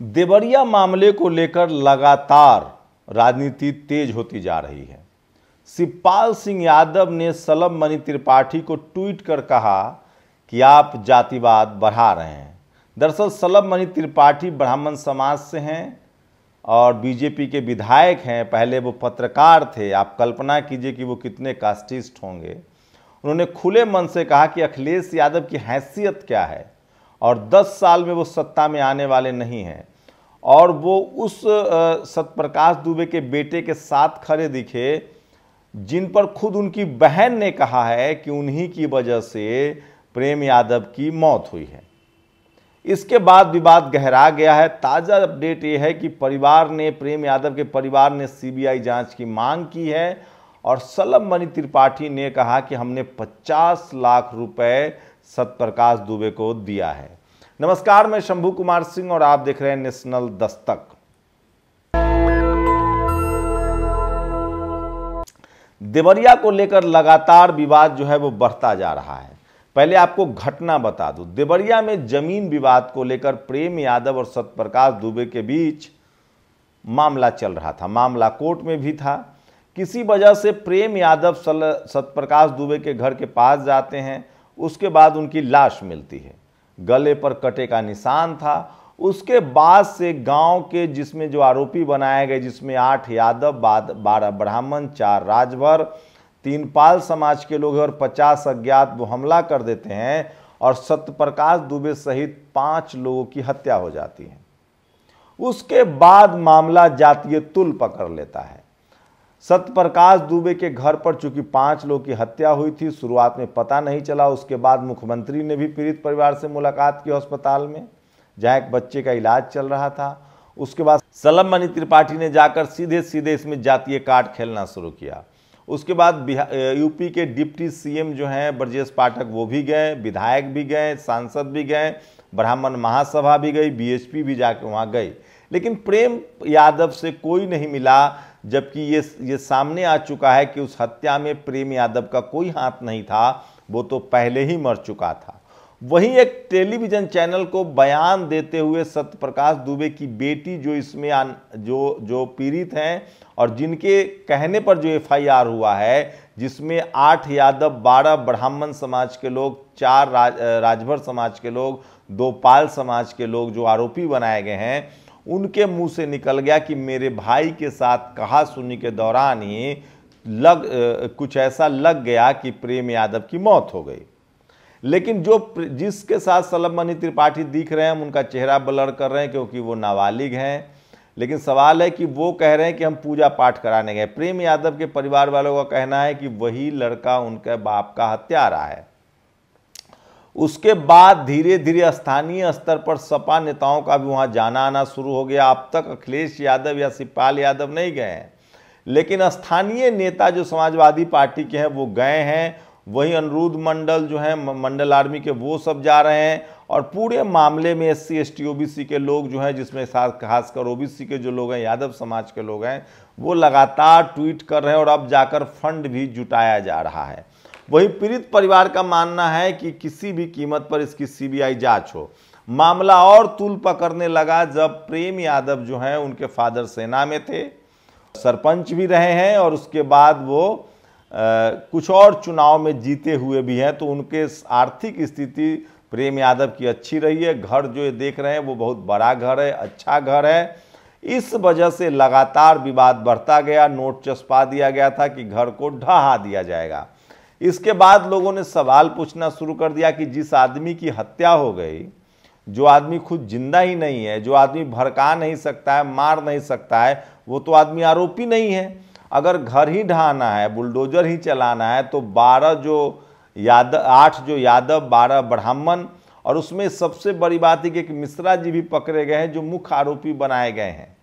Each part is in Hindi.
देवरिया मामले को लेकर लगातार राजनीति तेज होती जा रही है। शिवपाल सिंह यादव ने सलम मणि त्रिपाठी को ट्वीट कर कहा कि आप जातिवाद बढ़ा रहे हैं। दरअसल सलम मणि त्रिपाठी ब्राह्मण समाज से हैं और बीजेपी के विधायक हैं। पहले वो पत्रकार थे। आप कल्पना कीजिए कि वो कितने कास्टिस्ट होंगे। उन्होंने खुले मन से कहा कि अखिलेश यादव की हैसियत क्या है और 10 साल में वो सत्ता में आने वाले नहीं हैं, और वो उस सत्यप्रकाश दुबे के बेटे के साथ खड़े दिखे जिन पर खुद उनकी बहन ने कहा है कि उन्हीं की वजह से प्रेम यादव की मौत हुई है। इसके बाद विवाद गहरा गया है। ताज़ा अपडेट ये है कि प्रेम यादव के परिवार ने सीबीआई जांच की मांग की है और सलम मणि त्रिपाठी ने कहा कि हमने 50 लाख रुपए सत्यप्रकाश दुबे को दिया है। नमस्कार, मैं शंभू कुमार सिंह और आप देख रहे हैं नेशनल दस्तक। देवरिया को लेकर लगातार विवाद जो है वो बढ़ता जा रहा है। पहले आपको घटना बता दूं, देवरिया में जमीन विवाद को लेकर प्रेम यादव और सत्यप्रकाश दुबे के बीच मामला चल रहा था। मामला कोर्ट में भी था। किसी वजह से प्रेम यादव सत्यप्रकाश दुबे के घर के पास जाते हैं। उसके बाद उनकी लाश मिलती है, गले पर कटे का निशान था। उसके बाद से गांव के जिसमें जो आरोपी बनाए गए, जिसमें 8 यादव, 12 ब्राह्मण, 4 राजभर, 3 पाल समाज के लोग और 50 अज्ञात, वो हमला कर देते हैं और सत्यप्रकाश दुबे सहित 5 लोगों की हत्या हो जाती है। उसके बाद मामला जातीय तुल पकड़ लेता है। सत्यप्रकाश दुबे के घर पर चूंकि 5 लोगों की हत्या हुई थी, शुरुआत में पता नहीं चला। उसके बाद मुख्यमंत्री ने भी पीड़ित परिवार से मुलाकात की अस्पताल में, जहां एक बच्चे का इलाज चल रहा था। उसके बाद सलम मणि त्रिपाठी ने जाकर सीधे इसमें जातीय कार्ड खेलना शुरू किया। उसके बाद यूपी के डिप्टी सीएम जो हैं ब्रजेश पाठक, वो भी गए, विधायक भी गए, सांसद भी गए, ब्राह्मण महासभा भी गई, बीएचपी भी जाके वहाँ गई, लेकिन प्रेम यादव से कोई नहीं मिला। जबकि ये सामने आ चुका है कि उस हत्या में प्रेम यादव का कोई हाथ नहीं था, वो तो पहले ही मर चुका था। वहीं एक टेलीविजन चैनल को बयान देते हुए सत्यप्रकाश दुबे की बेटी जो इसमें जो पीड़ित हैं और जिनके कहने पर जो एफआईआर हुआ है, जिसमें 8 यादव, 12 ब्राह्मण समाज के लोग, 4 राजभर समाज के लोग, 2 पाल समाज के लोग जो आरोपी बनाए गए हैं, उनके मुंह से निकल गया कि मेरे भाई के साथ कहा सुनी के दौरान ही कुछ ऐसा लग गया कि प्रेम यादव की मौत हो गई। लेकिन जिसके साथ सलम मणि त्रिपाठी दिख रहे हैं, हम उनका चेहरा ब्लर कर रहे हैं क्योंकि वो नाबालिग हैं। लेकिन सवाल है कि वो कह रहे हैं कि हम पूजा पाठ कराने गए। प्रेम यादव के परिवार वालों का कहना है कि वही लड़का उनके बाप का हत्यारा है। उसके बाद धीरे धीरे स्थानीय स्तर पर सपा नेताओं का भी वहां जाना आना शुरू हो गया। अब तक अखिलेश यादव या शिवपाल यादव नहीं गए हैं, लेकिन स्थानीय नेता जो समाजवादी पार्टी के हैं वो गए हैं। वहीं अनिरुद्ध मंडल जो हैं मंडल आर्मी के, वो सब जा रहे हैं। और पूरे मामले में SC ST OBC के लोग जो हैं, जिसमें खासकर OBC के जो लोग हैं, यादव समाज के लोग हैं, वो लगातार ट्वीट कर रहे हैं और अब जाकर फंड भी जुटाया जा रहा है। वहीं पीड़ित परिवार का मानना है कि किसी भी कीमत पर इसकी सीबीआई जांच हो। मामला और तूल पकड़ने लगा जब प्रेम यादव जो हैं, उनके फादर सेना में थे, सरपंच भी रहे हैं और उसके बाद वो कुछ और चुनाव में जीते हुए भी हैं। तो उनके आर्थिक स्थिति प्रेम यादव की अच्छी रही है। घर जो ये देख रहे हैं वो बहुत बड़ा घर है, अच्छा घर है। इस वजह से लगातार विवाद बढ़ता गया। नोट चस्पा दिया गया था कि घर को ढहा दिया जाएगा। इसके बाद लोगों ने सवाल पूछना शुरू कर दिया कि जिस आदमी की हत्या हो गई, जो आदमी खुद जिंदा ही नहीं है, जो आदमी भड़का नहीं सकता है, मार नहीं सकता है, वो तो आदमी आरोपी नहीं है। अगर घर ही ढहाना है, बुलडोजर ही चलाना है, तो 8 जो यादव, 12 ब्राह्मण, और उसमें सबसे बड़ी बात है कि एक मिश्रा जी भी पकड़े गए हैं जो मुख्य आरोपी बनाए गए हैं।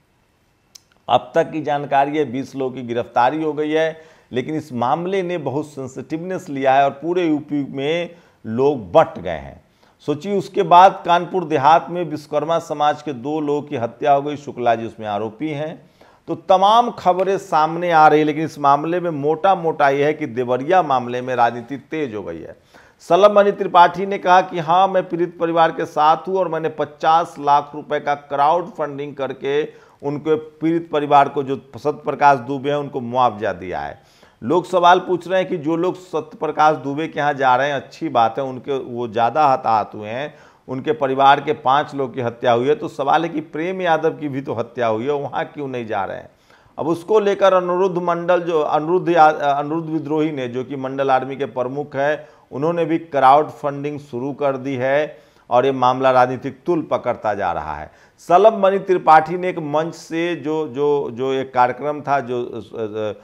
अब तक की जानकारी है 20 लोगों की गिरफ्तारी हो गई है। लेकिन इस मामले ने बहुत सेंसिटिवनेस लिया है और पूरे यूपी में लोग बंट गए हैं। सोचिए, उसके बाद कानपुर देहात में विश्वकर्मा समाज के 2 लोगों की हत्या हो गई। शुक्ला जी उसमें आरोपी हैं। तो तमाम खबरें सामने आ रही है। लेकिन इस मामले में मोटा यह है कि देवरिया मामले में राजनीति तेज हो गई है। सलभ मणि त्रिपाठी ने कहा कि हाँ, मैं पीड़ित परिवार के साथ हूं और मैंने 50 लाख रुपए का क्राउड फंडिंग करके उनके पीड़ित परिवार को, जो सत्यप्रकाश दुबे हैं, उनको मुआवजा दिया है। लोग सवाल पूछ रहे हैं कि जो लोग सत्यप्रकाश दुबे के यहाँ जा रहे हैं, अच्छी बात है, उनके वो ज़्यादा हताहत हुए हैं, उनके परिवार के 5 लोग की हत्या हुई है, तो सवाल है कि प्रेम यादव की भी तो हत्या हुई है, वहाँ क्यों नहीं जा रहे हैं। अब उसको लेकर अनिरुद्ध मंडल, जो अनिरुद्ध विद्रोही ने, जो कि मंडल आर्मी के प्रमुख है, उन्होंने भी क्राउड फंडिंग शुरू कर दी है और ये मामला राजनीतिक तुल पकड़ता जा रहा है। सलभ मणि त्रिपाठी ने एक मंच से जो एक कार्यक्रम था, जो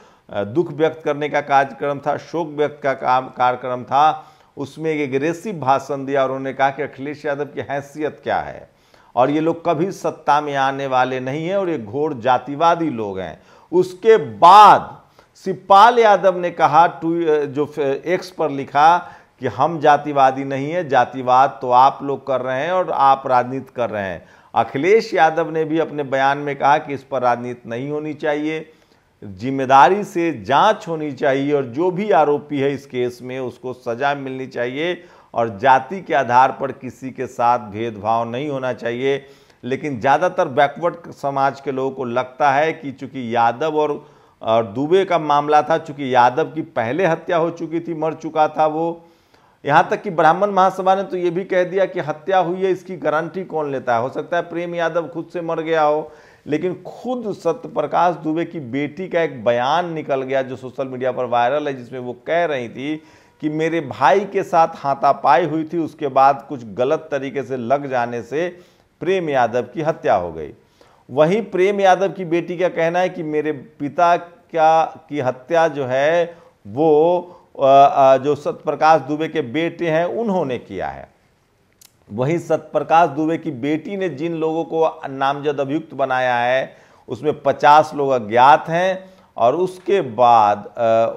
दुख व्यक्त करने का कार्यक्रम था, शोक व्यक्त का कार्यक्रम था, उसमें एक एग्रेसिव भाषण दिया और उन्होंने कहा कि अखिलेश यादव की हैसियत क्या है और ये लोग कभी सत्ता में आने वाले नहीं हैं और ये घोर जातिवादी लोग हैं। उसके बाद शिवपाल यादव ने कहा, जो एक्स पर लिखा, कि हम जातिवादी नहीं है, जातिवाद तो आप लोग कर रहे हैं और आप राजनीति कर रहे हैं। अखिलेश यादव ने भी अपने बयान में कहा कि इस पर राजनीति नहीं होनी चाहिए, जिम्मेदारी से जांच होनी चाहिए और जो भी आरोपी है इस केस में उसको सजा मिलनी चाहिए और जाति के आधार पर किसी के साथ भेदभाव नहीं होना चाहिए। लेकिन ज़्यादातर बैकवर्ड समाज के लोगों को लगता है कि चूंकि यादव और दुबे का मामला था, चूंकि यादव की पहले हत्या हो चुकी थी, मर चुका था वो, यहाँ तक कि ब्राह्मण महासभा ने तो ये भी कह दिया कि हत्या हुई है, इसकी गारंटी कौन लेता है। हो सकता है प्रेम यादव खुद से मर गया हो, लेकिन खुद सत्यप्रकाश दुबे की बेटी का एक बयान निकल गया जो सोशल मीडिया पर वायरल है, जिसमें वो कह रही थी कि मेरे भाई के साथ हाथापाई हुई थी, उसके बाद कुछ गलत तरीके से लग जाने से प्रेम यादव की हत्या हो गई। वहीं प्रेम यादव की बेटी का कहना है कि मेरे पिता की हत्या जो है वो जो सत्यप्रकाश दुबे के बेटे हैं उन्होंने किया है। वहीं सत्यप्रकाश दुबे की बेटी ने जिन लोगों को नामजद अभियुक्त बनाया है उसमें 50 लोग अज्ञात हैं और उसके बाद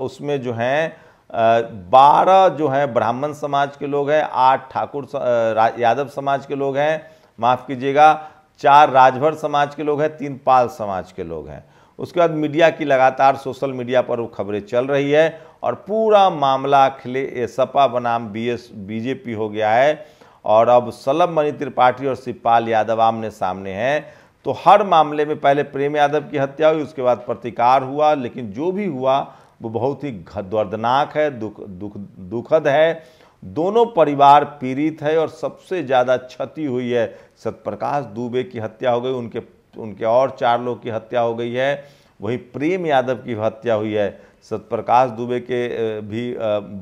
उसमें जो हैं 12 जो हैं ब्राह्मण समाज के लोग हैं, 8 ठाकुर यादव समाज के लोग हैं, माफ़ कीजिएगा, 4 राजभर समाज के लोग हैं, 3 पाल समाज के लोग हैं। उसके बाद मीडिया की लगातार सोशल मीडिया पर वो खबरें चल रही है और पूरा मामला सपा बनाम बीजेपी हो गया है और अब सलभ मणि त्रिपाठी और शिवपाल यादव आमने सामने हैं। तो हर मामले में पहले प्रेम यादव की हत्या हुई, उसके बाद प्रतिकार हुआ, लेकिन जो भी हुआ वो बहुत ही दर्दनाक है, दुखद है। दोनों परिवार पीड़ित है और सबसे ज़्यादा क्षति हुई है। सत्यप्रकाश दुबे की हत्या हो गई, उनके और 4 लोग की हत्या हो गई है। वहीं प्रेम यादव की हत्या हुई है। सत्यप्रकाश दुबे के भी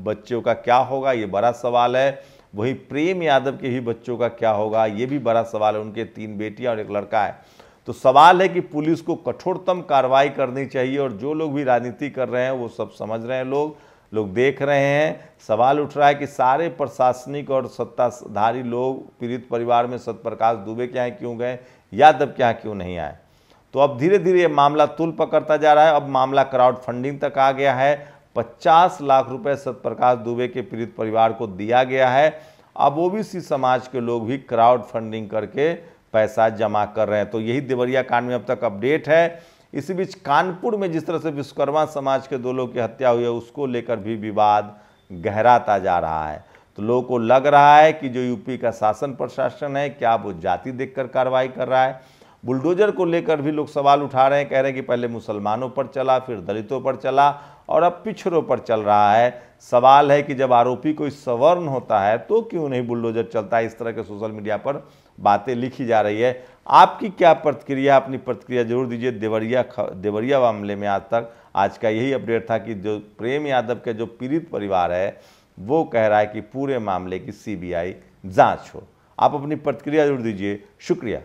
बच्चों का क्या होगा, ये बड़ा सवाल है। वहीं प्रेम यादव के ही बच्चों का क्या होगा, ये भी बड़ा सवाल है। उनके 3 बेटियां और 1 लड़का है। तो सवाल है कि पुलिस को कठोरतम कार्रवाई करनी चाहिए और जो लोग भी राजनीति कर रहे हैं वो सब समझ रहे हैं, लोग देख रहे हैं। सवाल उठ रहा है कि सारे प्रशासनिक और सत्ताधारी लोग पीड़ित परिवार में सत्यप्रकाश दुबे के यहाँ क्यों गए, यादव के यहाँ क्यों नहीं आए। तो अब धीरे धीरे ये मामला तुल पकड़ता जा रहा है। अब मामला क्राउड फंडिंग तक आ गया है। 50 लाख रुपए सत्यप्रकाश दुबे के पीड़ित परिवार को दिया गया है। अब ओबीसी समाज के लोग भी क्राउड फंडिंग करके पैसा जमा कर रहे हैं। तो यही देवरिया कांड में अब तक अपडेट है। इसी बीच कानपुर में जिस तरह से विश्वकर्मा समाज के 2 लोग की हत्या हुई है उसको लेकर भी विवाद गहराता जा रहा है। तो लोगों को लग रहा है कि जो यूपी का शासन प्रशासन है, क्या वो जाति देखकर कार्रवाई कर रहा है। बुलडोजर को लेकर भी लोग सवाल उठा रहे हैं, कह रहे हैं कि पहले मुसलमानों पर चला, फिर दलितों पर चला और अब पिछड़ों पर चल रहा है। सवाल है कि जब आरोपी कोई सवर्ण होता है तो क्यों नहीं बुलडोजर चलता है। इस तरह के सोशल मीडिया पर बातें लिखी जा रही है। आपकी क्या प्रतिक्रिया, अपनी प्रतिक्रिया जरूर दीजिए। देवरिया मामले में आज का यही अपडेट था कि जो प्रेम यादव के जो पीड़ित परिवार है वो कह रहा है कि पूरे मामले की सीबीआई जांच हो। आप अपनी प्रतिक्रिया जरूर दीजिए। शुक्रिया।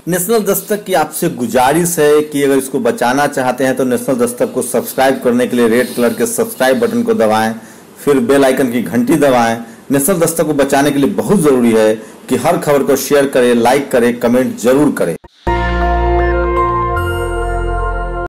नेशनल दस्तक की आपसे गुजारिश है कि अगर इसको बचाना चाहते हैं तो नेशनल दस्तक को सब्सक्राइब करने के लिए रेड कलर के सब्सक्राइब बटन को दबाएं, फिर बेल आइकन की घंटी दबाएं। नेशनल दस्तक को बचाने के लिए बहुत जरूरी है कि हर खबर को शेयर करें, लाइक करें, कमेंट जरूर करें।